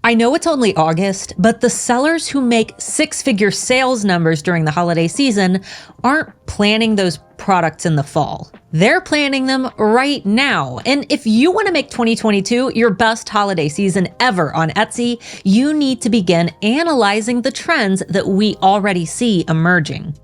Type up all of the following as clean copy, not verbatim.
I know it's only August, but the sellers who make six-figure sales numbers during the holiday season aren't planning those products in the fall. They're planning them right now. And if you want to make 2022 your best holiday season ever on Etsy, you need to begin analyzing the trends that we already see emerging.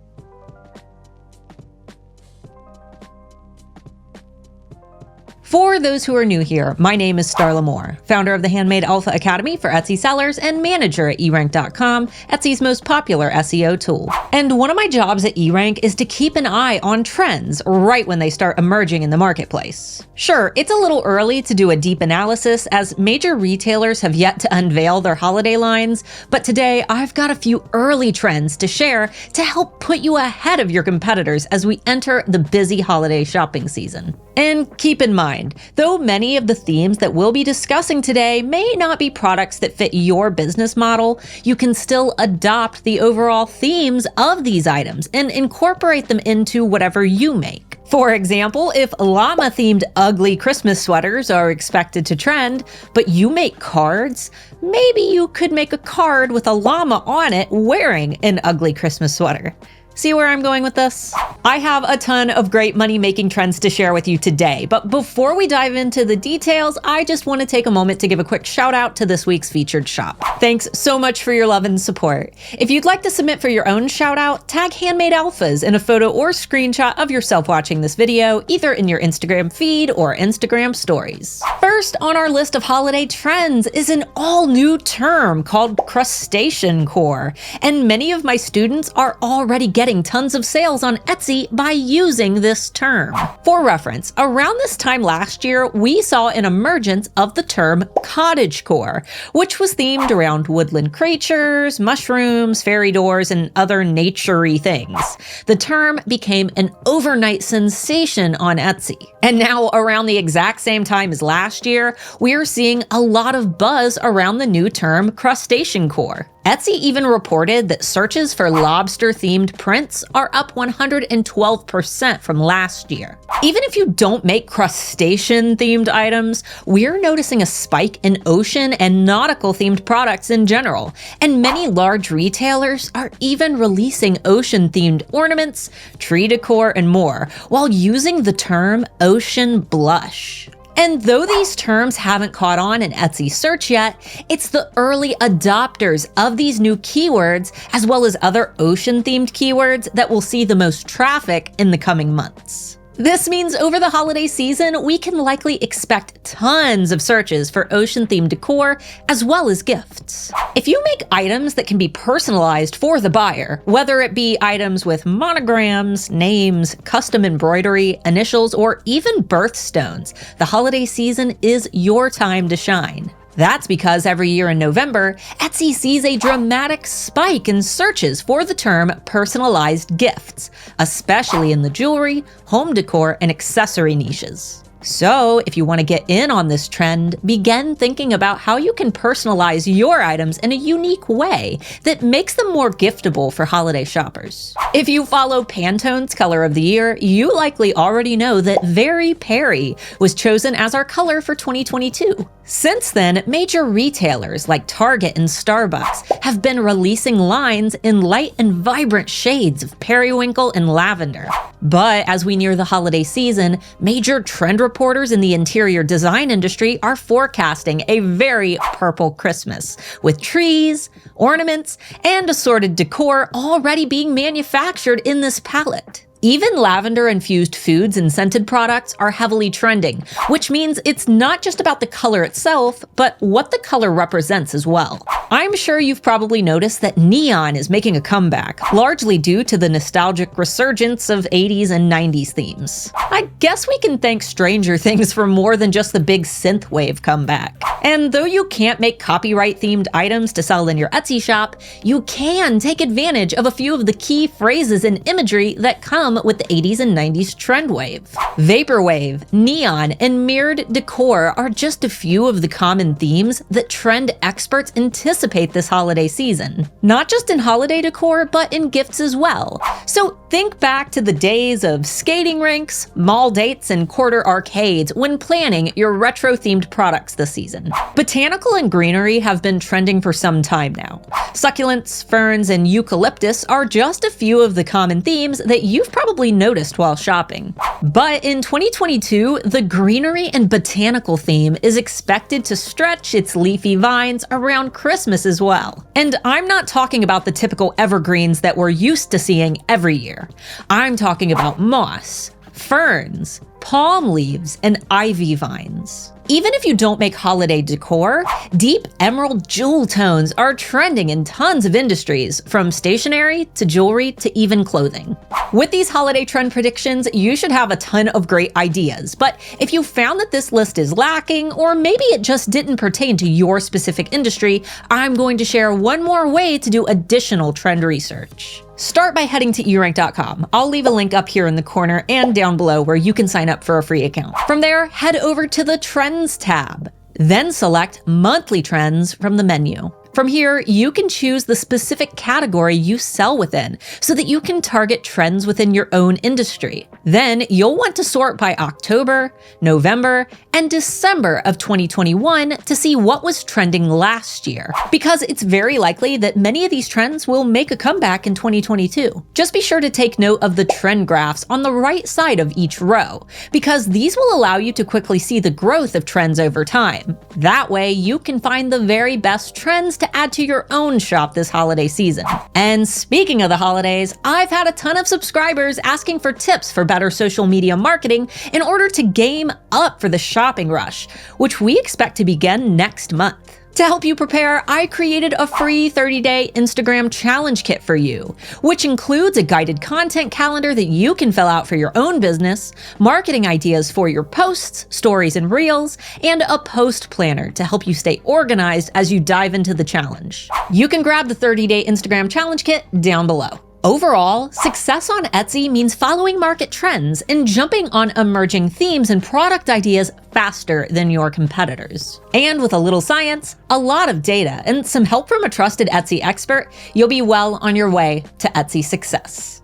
For those who are new here, my name is Starla Moore, founder of the Handmade Alpha Academy for Etsy sellers and manager at eRank.com, Etsy's most popular SEO tool. And one of my jobs at eRank is to keep an eye on trends right when they start emerging in the marketplace. Sure, it's a little early to do a deep analysis as major retailers have yet to unveil their holiday lines, but today I've got a few early trends to share to help put you ahead of your competitors as we enter the busy holiday shopping season. And keep in mind, though many of the themes that we'll be discussing today may not be products that fit your business model, you can still adopt the overall themes of these items and incorporate them into whatever you make. For example, if llama-themed ugly Christmas sweaters are expected to trend, but you make cards, maybe you could make a card with a llama on it wearing an ugly Christmas sweater. See where I'm going with this? I have a ton of great money-making trends to share with you today, but before we dive into the details, I just want to take a moment to give a quick shout out to this week's featured shop. Thanks so much for your love and support. If you'd like to submit for your own shout out, tag Handmade Alphas in a photo or screenshot of yourself watching this video, either in your Instagram feed or Instagram stories. First on our list of holiday trends is an all-new term called Crustaceancore, and many of my students are already getting tons of sales on Etsy by using this term. For reference, around this time last year, we saw an emergence of the term cottagecore, which was themed around woodland creatures, mushrooms, fairy doors, and other nature-y things. The term became an overnight sensation on Etsy. And now, around the exact same time as last year, we are seeing a lot of buzz around the new term Crustaceancore. Etsy even reported that searches for lobster-themed prints are up 112% from last year. Even if you don't make crustacean-themed items, we're noticing a spike in ocean and nautical-themed products in general, and many large retailers are even releasing ocean-themed ornaments, tree decor, and more, while using the term ocean blush. And though these terms haven't caught on in Etsy search yet, it's the early adopters of these new keywords, as well as other ocean-themed keywords, that will see the most traffic in the coming months. This means over the holiday season, we can likely expect tons of searches for ocean-themed decor, as well as gifts. If you make items that can be personalized for the buyer, whether it be items with monograms, names, custom embroidery, initials, or even birthstones, the holiday season is your time to shine. That's because every year in November, Etsy sees a dramatic spike in searches for the term personalized gifts, especially in the jewelry, home decor, and accessory niches. So, if you want to get in on this trend, begin thinking about how you can personalize your items in a unique way that makes them more giftable for holiday shoppers. If you follow Pantone's color of the year, you likely already know that Very Peri was chosen as our color for 2022. Since then, major retailers like Target and Starbucks have been releasing lines in light and vibrant shades of periwinkle and lavender. But as we near the holiday season, major trend reporters in the interior design industry are forecasting a very purple Christmas, with trees, ornaments, and assorted decor already being manufactured in this palette. Even lavender-infused foods and scented products are heavily trending, which means it's not just about the color itself, but what the color represents as well. I'm sure you've probably noticed that neon is making a comeback, largely due to the nostalgic resurgence of 80s and 90s themes. I guess we can thank Stranger Things for more than just the big synthwave comeback. And though you can't make copyright-themed items to sell in your Etsy shop, you can take advantage of a few of the key phrases and imagery that come with the 80s and 90s trend wave. Vaporwave, neon, and mirrored decor are just a few of the common themes that trend experts anticipate anticipate this holiday season. Not just in holiday decor, but in gifts as well. So think back to the days of skating rinks, mall dates, and quarter arcades when planning your retro-themed products this season. Botanical and Greenery have been trending for some time now. Succulents, ferns, and eucalyptus are just a few of the common themes that you've probably noticed while shopping. But in 2022, the greenery and botanical theme is expected to stretch its leafy vines around Christmas as well. And I'm not talking about the typical evergreens that we're used to seeing every year. I'm talking about moss, ferns, palm leaves, and ivy vines. Even if you don't make holiday decor, deep emerald jewel tones are trending in tons of industries, from stationery to jewelry to even clothing. With these holiday trend predictions, you should have a ton of great ideas, but if you found that this list is lacking, or maybe it just didn't pertain to your specific industry, I'm going to share one more way to do additional trend research. Start by heading to 𝔬𝕗𝕉.com. I'll leave a link up here in the corner and down below where you can sign up for a free account. From there, head over to the Trends tab. Then select Monthly Trends from the menu. From here, you can choose the specific category you sell within so that you can target trends within your own industry. Then you'll want to sort by October, November, and December of 2021 to see what was trending last year, because it's very likely that many of these trends will make a comeback in 2022. Just be sure to take note of the trend graphs on the right side of each row, because these will allow you to quickly see the growth of trends over time. That way, you can find the very best trends to add to your own shop this holiday season. And speaking of the holidays, I've had a ton of subscribers asking for tips for better social media marketing in order to game up for the shopping rush, which we expect to begin next month. To help you prepare, I created a free 30-day Instagram challenge kit for you, which includes a guided content calendar that you can fill out for your own business, marketing ideas for your posts, stories, and reels, and a post planner to help you stay organized as you dive into the challenge. You can grab the 30-day Instagram challenge kit down below. Overall, success on Etsy means following market trends and jumping on emerging themes and product ideas faster than your competitors. And with a little science, a lot of data, and some help from a trusted Etsy expert, you'll be well on your way to Etsy success.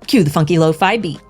Cue the funky lo-fi beat.